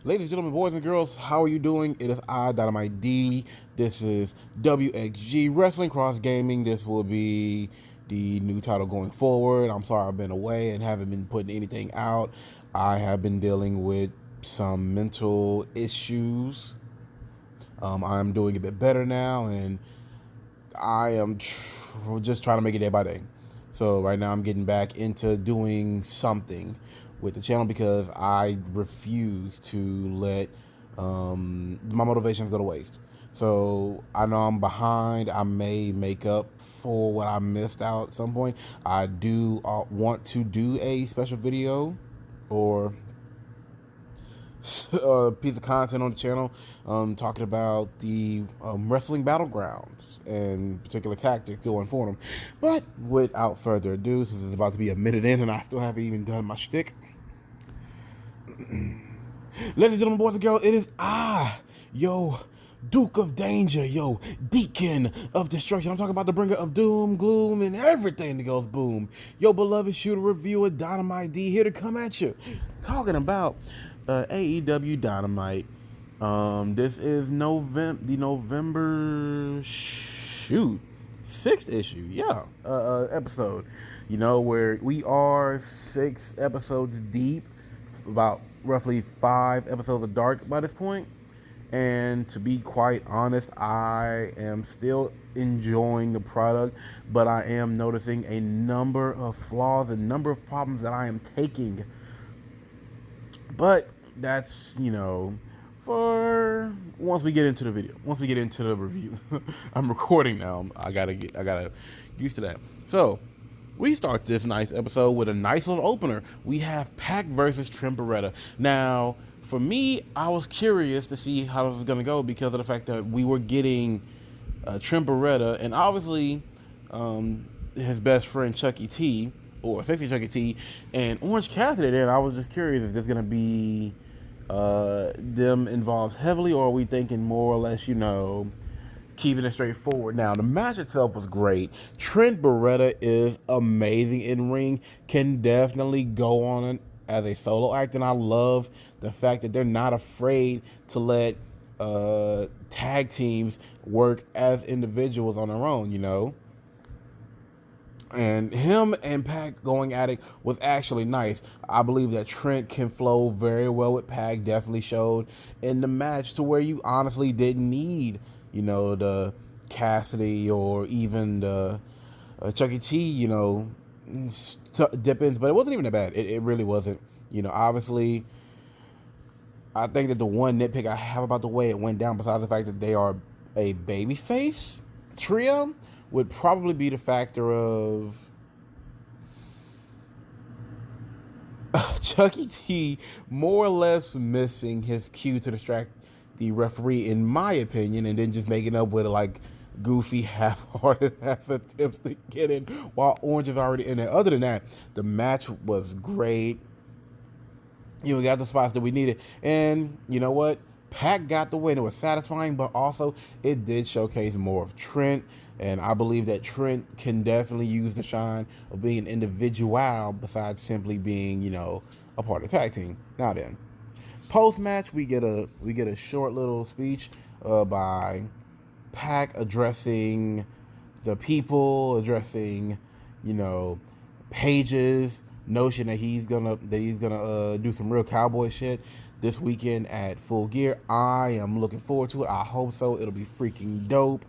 Ladies and gentlemen, boys and girls, how are you doing? It is I, Dynamite D. This is WXG Wrestling Cross Gaming. This will be the new title going forward. I'm sorry I've been away and haven't been putting anything out. I have been dealing with some mental issues. I'm doing a bit better now, and I am just trying to make it day by day. So right now I'm getting back into doing something with the channel because I refuse to let my motivations go to waste. So I know I'm behind. I may make up for what I missed out at some point. I do want to do a special video or piece of content on the channel talking about the wrestling battlegrounds and particular tactics going for them. But without further ado, since it's about to be a minute in and I still haven't even done my shtick, ladies and gentlemen, boys and girls, it is yo, Duke of Danger, yo, Deacon of Destruction. I'm talking about the bringer of doom, gloom, and everything that goes boom. Yo, beloved shooter reviewer, Dynamite D, here to come at you, talking about AEW Dynamite. This is the November 6th issue, episode. You know, where we are 6 episodes deep, about roughly 5 episodes of Dark by this point. And to be quite honest, I am still enjoying the product, but I am noticing a number of flaws, a number of problems that I am taking. But that's, for once we get into the video, once we get into the review. I'm recording now. I gotta get used to that. So we start this nice episode with a nice little opener. We have Pac versus Trent Beretta. Now, for me, I was curious to see how this was gonna go because of the fact that we were getting Trent Beretta and obviously his best friend Chucky T, or Sexy Chucky T, and Orange Cassidy there. And I was just curious, is this gonna be them involved heavily, or are we thinking more or less, keeping it straightforward? Now, the match itself was great. Trent Beretta is amazing in ring, can definitely go on as a solo act, and I love the fact that they're not afraid to let tag teams work as individuals on their own, And him and Pac going at it was actually nice. I believe that Trent can flow very well with Pac. Definitely showed in the match to where you honestly didn't need, the Cassidy or even the Chucky T, dip-ins. But it wasn't even that bad. It really wasn't. Obviously, I think that the one nitpick I have about the way it went down, besides the fact that they are a babyface trio, would probably be the factor of Chucky T more or less missing his cue to distract the referee, in my opinion, and then just making up with goofy, half-hearted attempts to get in while Orange is already in there. Other than that, the match was great. We got the spots that we needed, and you know what? Pac got the win. It was satisfying, but also it did showcase more of Trent, and I believe that Trent can definitely use the shine of being an individual besides simply being, a part of the tag team. Now then, post match we get a short little speech by Pac addressing the people, addressing, Paige's notion that he's gonna do some real cowboy shit this weekend at Full Gear. I am looking forward to it. I hope so. It'll be freaking dope.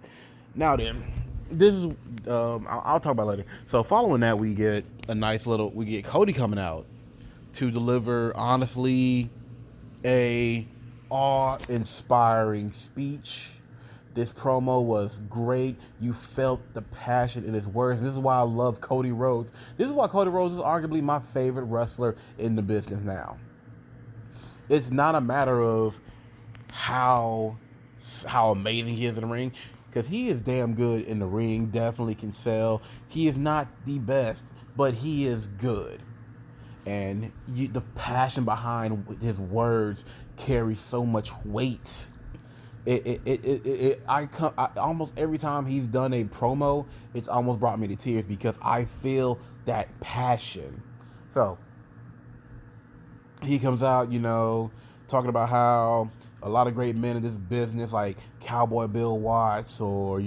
Now then, this is I'll talk about it later. So following that, we get Cody coming out to deliver, honestly, a awe-inspiring speech. This promo was great. You felt the passion in his words. This is why I love Cody Rhodes. This is why Cody Rhodes is arguably my favorite wrestler in the business now. It's not a matter of how amazing he is in the ring, because he is damn good in the ring, definitely can sell. He is not the best, but he is good. And the passion behind his words carries so much weight. I almost every time he's done a promo, it's almost brought me to tears because I feel that passion. So he comes out, talking about how a lot of great men in this business, like Cowboy Bill Watts or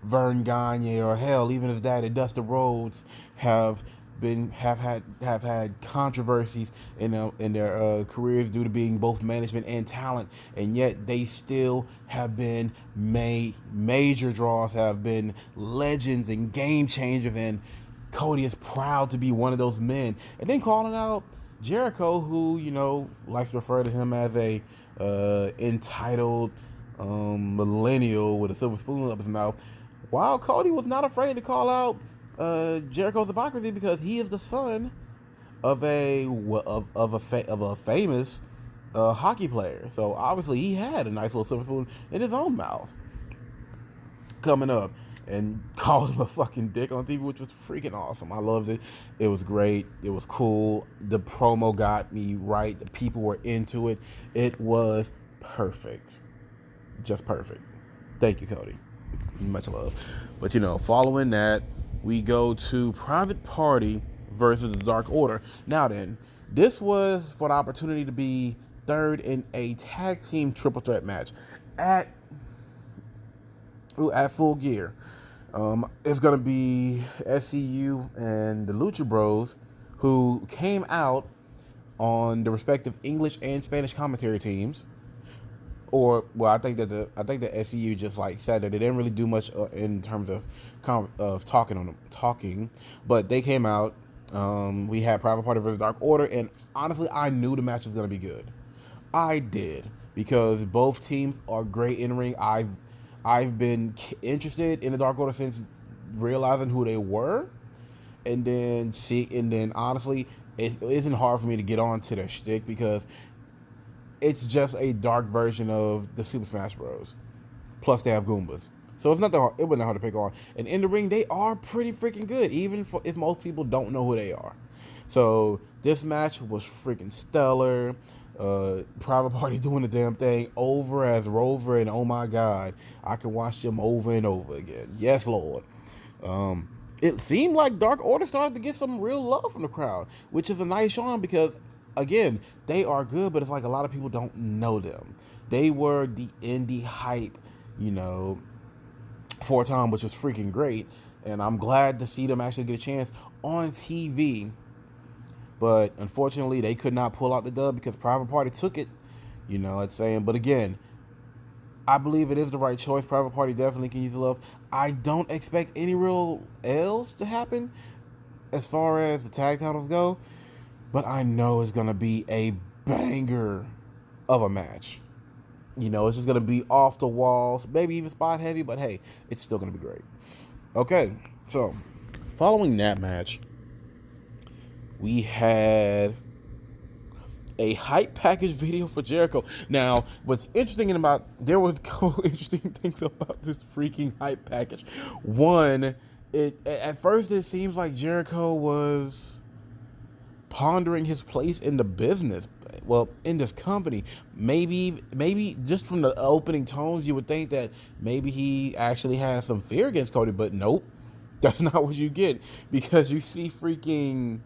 Vern Gagne, or hell, even his daddy Dustin Rhodes, have had controversies in their careers due to being both management and talent, and yet they still have been major draws, have been legends and game changers, and Cody is proud to be one of those men. And then calling out Jericho, who likes to refer to him as a entitled millennial with a silver spoon up his mouth, while Cody was not afraid to call out Jericho's hypocrisy, because he is the son of a famous hockey player. So obviously he had a nice little silver spoon in his own mouth coming up, and called him a fucking dick on TV, which was freaking awesome. I loved it. It was great. It was cool. The promo got me right. The people were into it. It was perfect. Just perfect. Thank you, Cody. Much love. But following that, we go to Private Party versus the Dark Order. Now then, this was for the opportunity to be third in a tag team triple threat match at Full Gear. It's going to be SCU and the Lucha Bros, who came out on the respective English and Spanish commentary teams. Or, well, I think that SCU just said that they didn't really do much in terms of talking, but they came out. We had Private Party versus Dark Order, and honestly, I knew the match was going to be good. I did, because both teams are great in ring. I've been interested in the Dark Order since realizing who they were, and then honestly, it isn't hard for me to get on to their shtick, because it's just a dark version of the Super Smash Bros. Plus they have Goombas, so it wasn't hard to pick on. And in the ring, they are pretty freaking good, even if most people don't know who they are. So this match was freaking stellar. Private Party doing the damn thing over as Rover, and oh my god, I can watch them over and over again. Yes, Lord. It seemed like Dark Order started to get some real love from the crowd, which is a nice showing, because again, they are good, but it's like a lot of people don't know them. They were the indie hype, for a time, which was freaking great, and I'm glad to see them actually get a chance on TV. But unfortunately, they could not pull out the dub because Private Party took it. But again, I believe it is the right choice. Private Party definitely can use the love. I don't expect any real L's to happen as far as the tag titles go, but I know it's going to be a banger of a match. It's just going to be off the walls, maybe even spot heavy, but hey, it's still going to be great. Okay, so following that match, we had a hype package video for Jericho. Now, what's interesting there were interesting things about this freaking hype package. One, at first it seems like Jericho was pondering his place in the business, in this company. Maybe just from the opening tones, you would think that maybe he actually has some fear against Cody, but nope, that's not what you get, because you see freaking,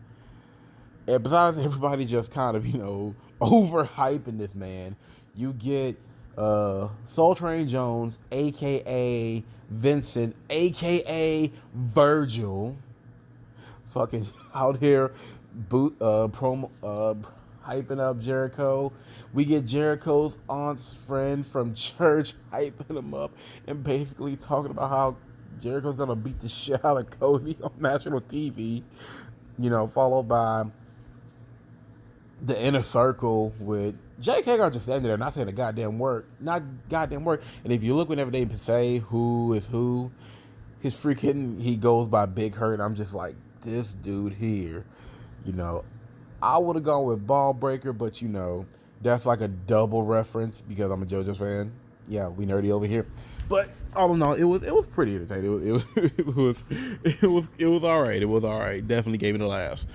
besides everybody just kind of overhyping this man, you get Soul Train Jones, aka Vincent, aka Virgil, fucking out here hyping up Jericho. We get Jericho's aunt's friend from church hyping him up and basically talking about how Jericho's gonna beat the shit out of Cody on national TV. Followed by the Inner Circle with Jake Hagar just standing there, not saying a goddamn word. And if you look whenever they say who is who, he goes by Big Hurt. I'm just like, this dude here, I would have gone with Ball Breaker, but that's like a double reference because I'm a JoJo fan. Yeah, we nerdy over here. But all in all, it was pretty entertaining. It was all right. It was all right. Definitely gave me the laughs.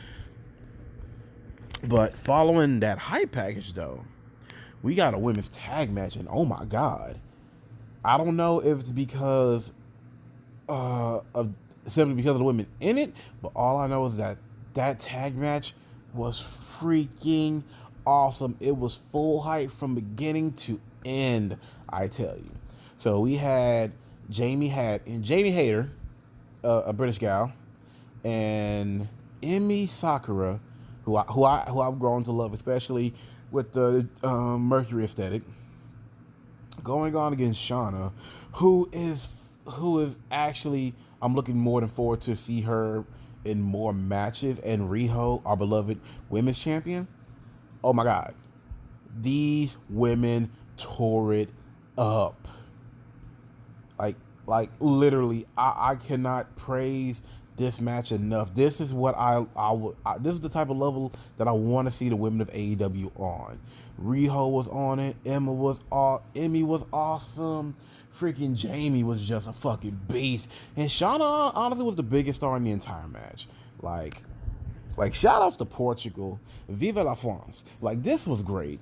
But following that hype package, though, we got a women's tag match, and oh my god, I don't know if it's because simply because of the women in it, but all I know is that tag match was freaking awesome. It was full hype from beginning to end, I tell you. So we had Jamie Hayter, a British gal, and Emi Sakura, who I've grown to love, especially with the Mercury aesthetic, going on against Shauna, who is actually, I'm looking more than forward to see her in more matches, and Riho, our beloved women's champion. Oh my God, these women tore it up. Like literally, I cannot praise this match enough. This is what this is the type of level that I want to see the women of AEW on. Riho was on it. Emmy was awesome. Freaking Jamie was just a fucking beast. And Shauna honestly was the biggest star in the entire match. Like shout outs to Portugal. Viva la France. Like, this was great.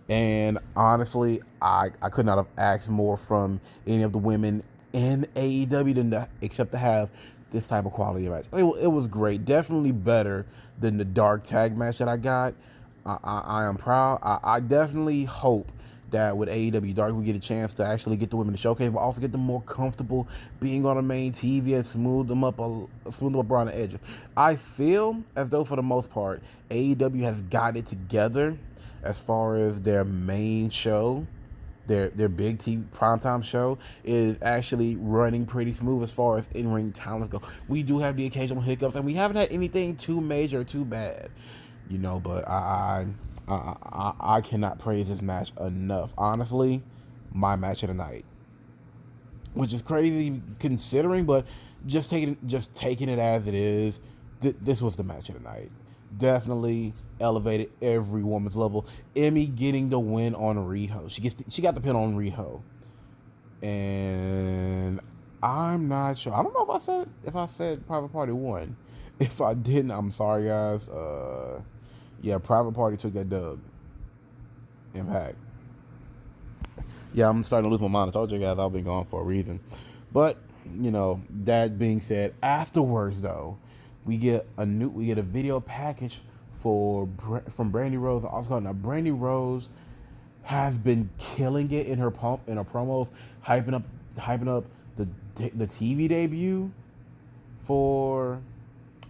And honestly, I could not have asked more from any of the women in AEW except to have this type of quality of match. It was great. Definitely better than the dark tag match that I got. I am proud. I definitely hope that with AEW Dark we get a chance to actually get the women to showcase, but also get them more comfortable being on the main TV and smooth them up around the edges. I feel as though for the most part AEW has got it together as far as their main show. Their big TV primetime show is actually running pretty smooth as far as in-ring talents go. We do have the occasional hiccups, and we haven't had anything too major or too bad, but I cannot praise this match enough. Honestly, my match of the night, which is crazy considering, but just taking it as it is, this was the match of the night. Definitely elevated every woman's level. Emmy getting the win on Riho. She got the pin on Riho, and I'm not sure. I don't know if I said Private Party won. If I didn't, I'm sorry, guys. Yeah, Private Party took that dub. Impact. Yeah, I'm starting to lose my mind. I told you guys I've been gone for a reason. But, that being said, afterwards though, we get a video package from Brandy Rose. Now, Brandy Rose has been killing it in her promos, hyping up the TV debut for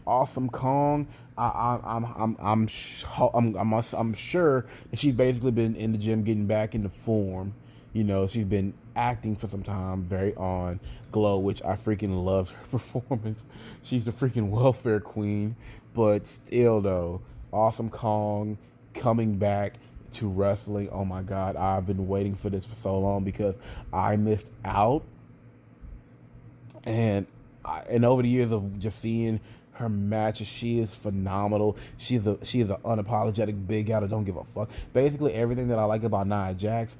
Awesome Kong. I'm sure that she's basically been in the gym getting back into form. She's been acting for some time, very on Glow, which I freaking love her performance. She's the freaking welfare queen. But still though, Awesome Kong coming back to wrestling. Oh my God, I've been waiting for this for so long because I missed out. And over the years of just seeing her matches, she is phenomenal. She is an unapologetic big gal that don't give a fuck. Basically everything that I like about Nia Jax.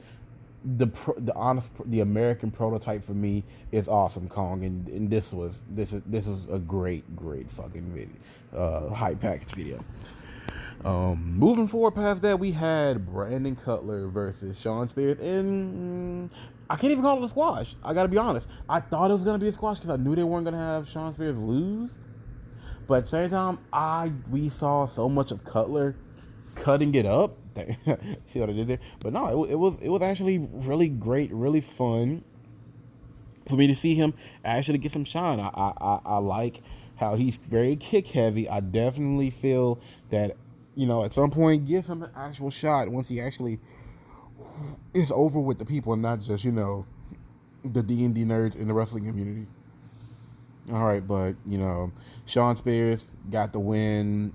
The American prototype for me is Awesome Kong, and this was a great fucking video, hype package video. Moving forward past that, we had Brandon Cutler versus Shawn Spears, and I can't even call it a squash. I gotta be honest. I thought it was gonna be a squash because I knew they weren't gonna have Shawn Spears lose, but at the same time, we saw so much of Cutler cutting it up. See what I did there? But no, it was actually really great, really fun for me to see him actually get some shine. I like how he's very kick heavy. I definitely feel that, at some point give him an actual shot once he actually is over with the people and not just, the D&D nerds in the wrestling community. All right, but, Shawn Spears got the win.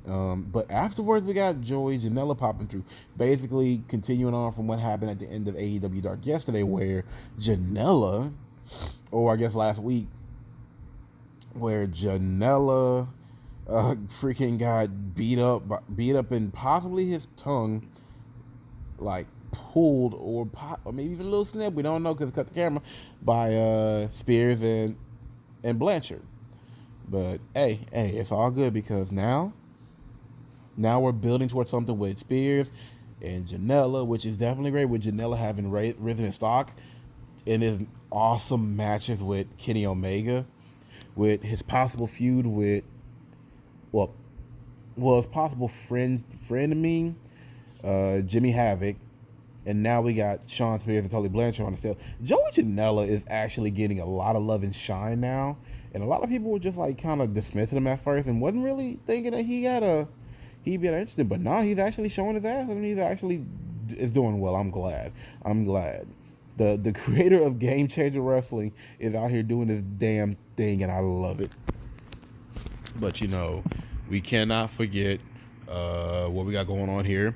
But afterwards, we got Joey Janela popping through. Basically, continuing on from what happened at the end of AEW Dark yesterday, where Janela, or I guess last week, where Janela freaking got beat up and possibly his tongue, like, pulled or maybe even a little snip. We don't know because it cut the camera by Spears and Blanchard. But hey, it's all good because now we're building towards something with Spears and Janela, which is definitely great, with Janela having risen in stock in his awesome matches with Kenny Omega, with his possible feud with his possible frenemy Jimmy Havoc, and now we got Sean Spears and Tully Blanchard on the still. Joey Janela is actually getting a lot of love and shine now, and a lot of people were just like kind of dismissing him at first and wasn't really thinking that he'd be interested. But now he's actually showing his ass, and he's actually is doing well. I'm glad. I'm glad. The creator of Game Changer Wrestling is out here doing this damn thing, and I love it. But we cannot forget what we got going on here.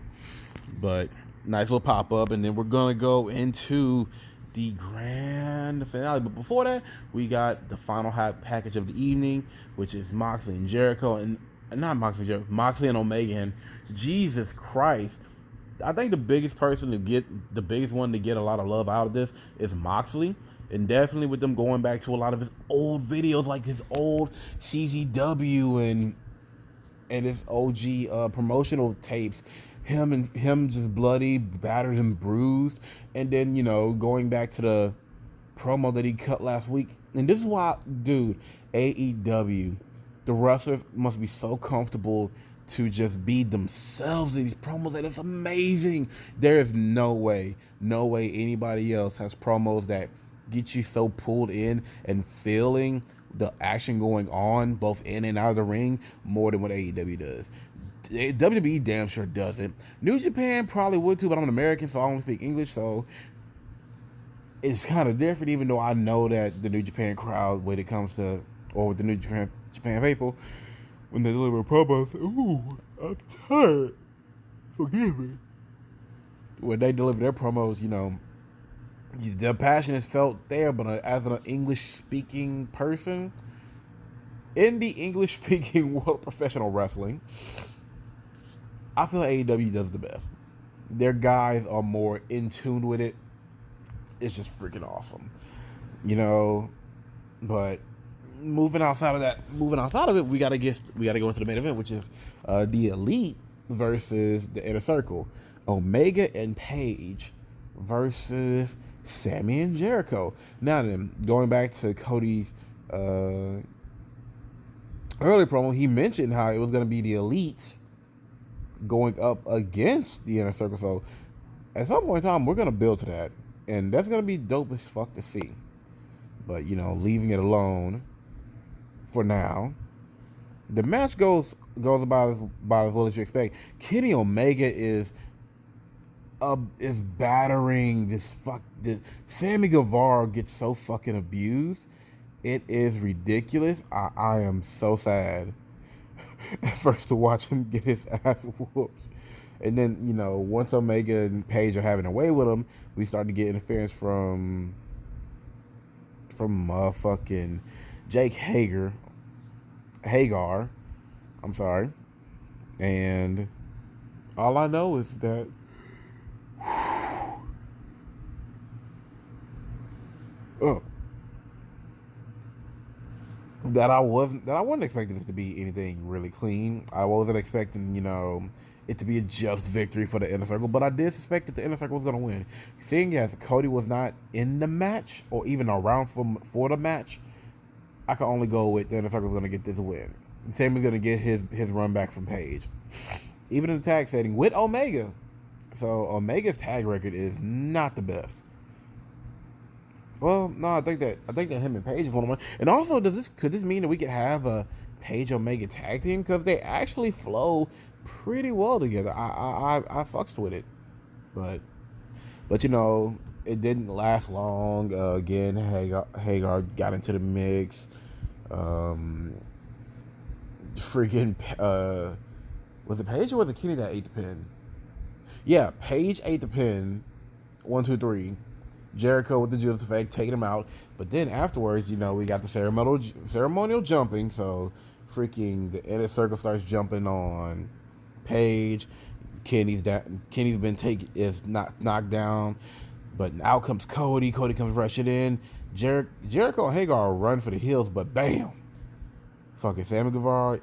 But nice little pop up, and then we're gonna go into the grand finale. But before that, we got the final package of the evening, which is Moxley and Jericho, and not Moxley and Jericho, Moxley and Omega. And Jesus Christ, I think the biggest one to get a lot of love out of this is Moxley. And definitely with them going back to a lot of his old videos, like his old CZW and his OG promotional tapes, him just bloody, battered and bruised, and then going back to the promo that he cut last week. And this is why, dude, AEW, the wrestlers must be so comfortable to just be themselves in these promos that it's amazing. There is no way anybody else has promos that get you so pulled in and feeling the action going on both in and out of the ring more than what AEW does. WWE damn sure doesn't. New Japan probably would too, but I'm an American, so I only speak English, so it's kind of different, even though I know that the New Japan crowd, when it comes to, or with the New Japan faithful, when they deliver promos, ooh, I'm tired. Forgive me. When they deliver their promos, the passion is felt there, but as an English-speaking person, in the English-speaking world of professional wrestling, I feel AEW does the best. Their guys are more in tune with it. It's just freaking awesome. But moving outside of it, we gotta go into the main event, which is the Elite versus the Inner Circle. Omega and Paige versus Sammy and Jericho. Now then, going back to Cody's early promo, he mentioned how it was going to be the Elite going up against the Inner Circle. So at some point in time, we're going to build to that, and that's going to be dope as fuck to see. But leaving it alone for now, the match goes about as well as you expect. Kenny Omega is battering this Sammy Guevara gets so fucking abused. It is ridiculous. I am so sad at first to watch him get his ass whooped. And then, once Omega and Paige are having a way with him, we start to get interference from motherfucking Jake Hager. I'm sorry. And all I know is that that I wasn't expecting this to be anything really clean. I wasn't expecting, it to be a just victory for the Inner Circle, but I did suspect that the Inner Circle was going to win. Seeing as Cody was not in the match or even around for the match, I can only go with the Inner Circle is going to get this win. Sammy's going to get his run back from Paige, even in the tag setting with Omega. So Omega's tag record is not the best. Well, no, I think that him and Paige is one of them. And also, could this mean that we could have a Paige Omega tag team? Because they actually flow pretty well together. I fucks with it, but it didn't last long. Again, Hagar got into the mix. Was it Paige or was it Kenny that ate the pin? Yeah, Paige ate the pin. 1, 2, 3. Jericho with the Judas effect, taking him out. But then afterwards, we got the ceremonial jumping. So freaking the Inner Circle starts jumping on Paige. Kenny's is not knocked down. But out comes Cody. Cody comes rushing in. Jericho and Hagar run for the hills, but bam! Fucking Sammy Guevara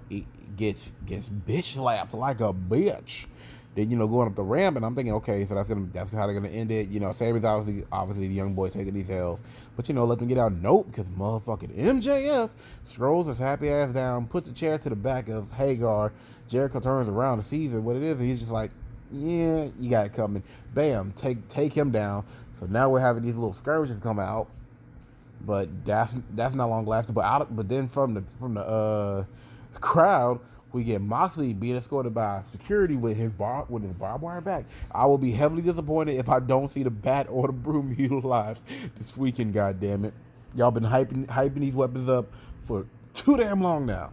gets bitch slapped like a bitch. Then going up the ramp, and I'm thinking, okay, so that's how they're gonna end it. Sammy's obviously the young boy taking these L's, but let them get out. Nope, because motherfucking MJF strolls his happy ass down, puts a chair to the back of Hagar. Jericho turns around and sees it, what it is, and he's just like, Yeah, you got it coming. Bam, take him down. So now we're having these little skirmishes come out, but that's not long lasting. But then from the crowd, we get Moxley being escorted by security with his barbed wire back. I will be heavily disappointed if I don't see the bat or the broom utilized this weekend. God damn it, y'all been hyping these weapons up for too damn long now.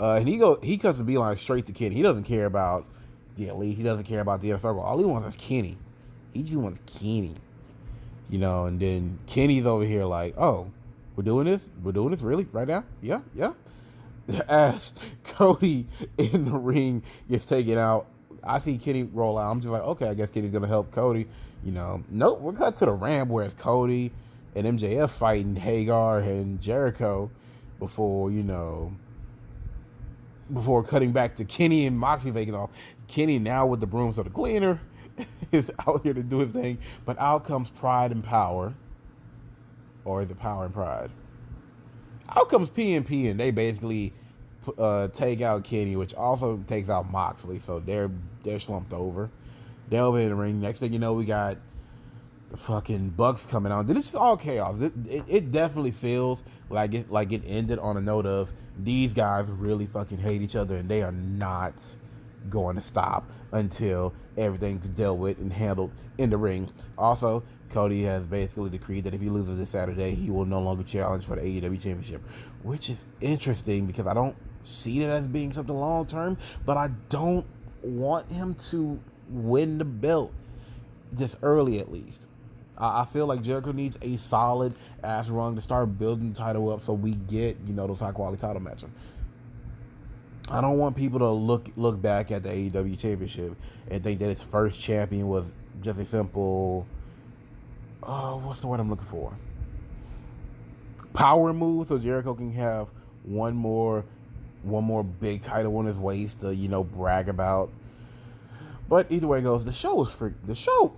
And he cuts the beeline straight to Kenny. He doesn't care about the Elite. He doesn't care about the Inner Circle. All he wants is Kenny. He just wants Kenny. You know, and then Kenny's over here like, oh, we're doing this? We're doing this really right now? Yeah. As Cody in the ring gets taken out, I see Kenny roll out. I'm just like, okay, I guess Kenny's going to help Cody. You know, nope, we're cut to the ramp where it's Cody and MJF fighting Hagar and Jericho before cutting back to Kenny and Moxley taking off. Kenny now with the broom, so the cleaner is out here to do his thing. But out comes Pride and Power. Or is it Power and Pride? Out comes PNP, and they basically take out Kenny, which also takes out Moxley. So they're slumped over. They're over in the ring. Next thing you know, we got the fucking Bucks coming out. It's just all chaos. It definitely feels like it ended on a note of these guys really fucking hate each other and they are not going to stop until everything's dealt with and handled in the ring. Also, Cody has basically decreed that if he loses this Saturday, he will no longer challenge for the AEW Championship, which is interesting because I don't see it as being something long term, but I don't want him to win the belt this early at least. I feel like Jericho needs a solid ass run to start building the title up so we get, those high quality title matches. I don't want people to look back at the AEW Championship and think that its first champion was just a simple, what's the word I'm looking for? Power move, so Jericho can have one more big title on his waist to, brag about. But either way it goes, the show was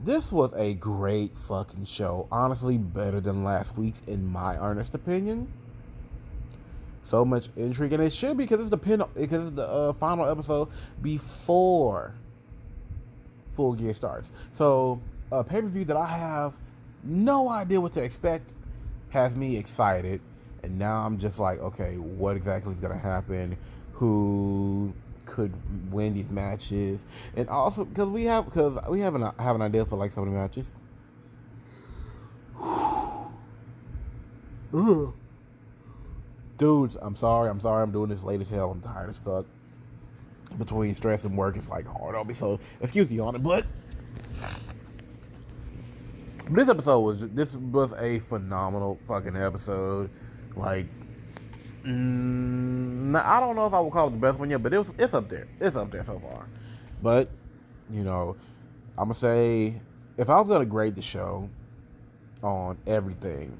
this was a great fucking show. Honestly, better than last week's in my earnest opinion. So much intrigue, and it should be because it's the final episode before Full Gear starts. So a pay-per-view that I have no idea what to expect has me excited, and now I'm just like, okay, what exactly is gonna happen? Who could win these matches? And also because we have an idea for like some of the matches. Dudes, I'm sorry I'm doing this late as hell. I'm tired as fuck. Between stress and work, it's like hard on me, so excuse me on it. But this was a phenomenal fucking episode. Like, I don't know if I would call it the best one yet, but it's up there. It's up there so far. But I'm gonna say, if I was gonna grade the show on everything,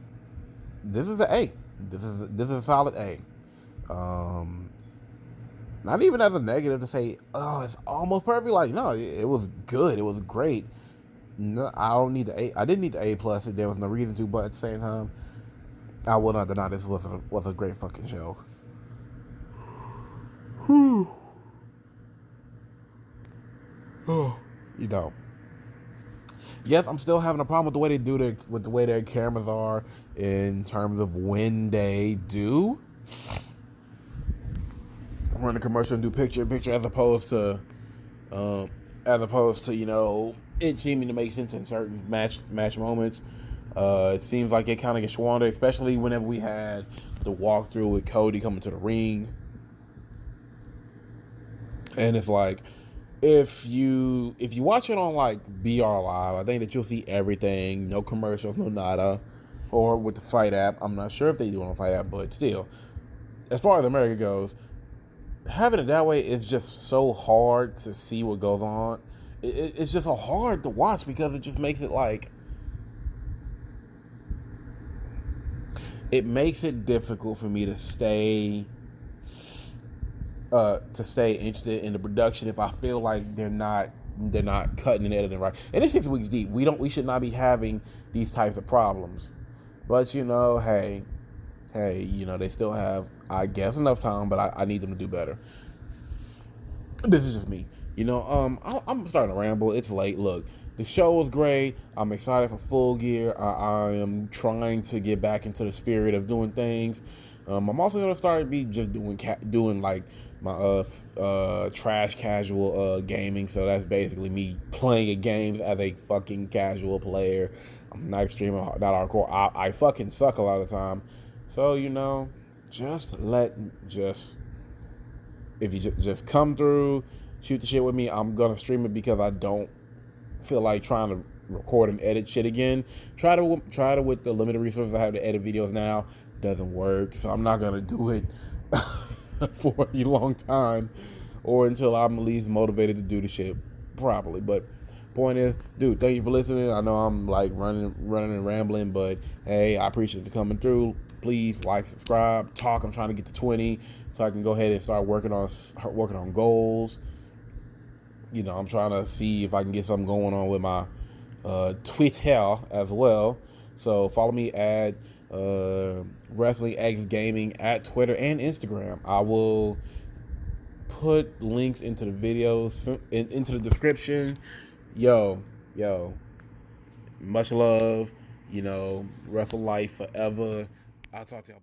this is an A. This is a solid A. Not even as a negative to say, oh, it's almost perfect. Like, no, it was good. It was great. No, I don't need the A. I didn't need the A plus. There was no reason to, but at the same time, I will not deny this was a great fucking show. Yes, I'm still having a problem with the way they do with the way their cameras are in terms of when they do run a commercial and do picture in picture as opposed to it seeming to make sense in certain match moments. It seems like it kind of gets squandered, especially whenever we had the walkthrough with Cody coming to the ring. And it's like, if you watch it on like BR Live, I think that you'll see everything, no commercials, no nada. Or with the Fight app, I'm not sure if they do it on the Fight app, but still, as far as America goes, having it that way is just so hard to see what goes on. It's just so hard to watch because it just makes it like, it makes it difficult for me to stay interested in the production if I feel like they're not cutting and editing right. And it's 6 weeks deep. We should not be having these types of problems. But hey, they still have, I guess, enough time, but I need them to do better. This is just me. I'm starting to ramble. It's late. Look, the show was great. I'm excited for Full Gear. I am trying to get back into the spirit of doing things. I'm also gonna start be just doing like my trash casual gaming. So that's basically me playing games as a fucking casual player. I'm not extreme, not hardcore. I fucking suck a lot of the time. So just if you just come through, shoot the shit with me. I'm gonna stream it because I don't feel like trying to record and edit shit again. Try to with the limited resources I have to edit videos now. Doesn't work, so I'm not gonna do it for a long time, or until I'm at least motivated to do the shit properly. But point is, dude, thank you for listening. I know I'm like running and rambling, but hey, I appreciate you coming through. Please like, subscribe, talk. I'm trying to get to 20, so I can go ahead and start working on goals. I'm trying to see if I can get something going on with my Twitter as well. So follow me at Wrestling X Gaming at Twitter and Instagram. I will put links into the videos into the description. Yo, much love. Wrestle life forever. I'll talk to y'all.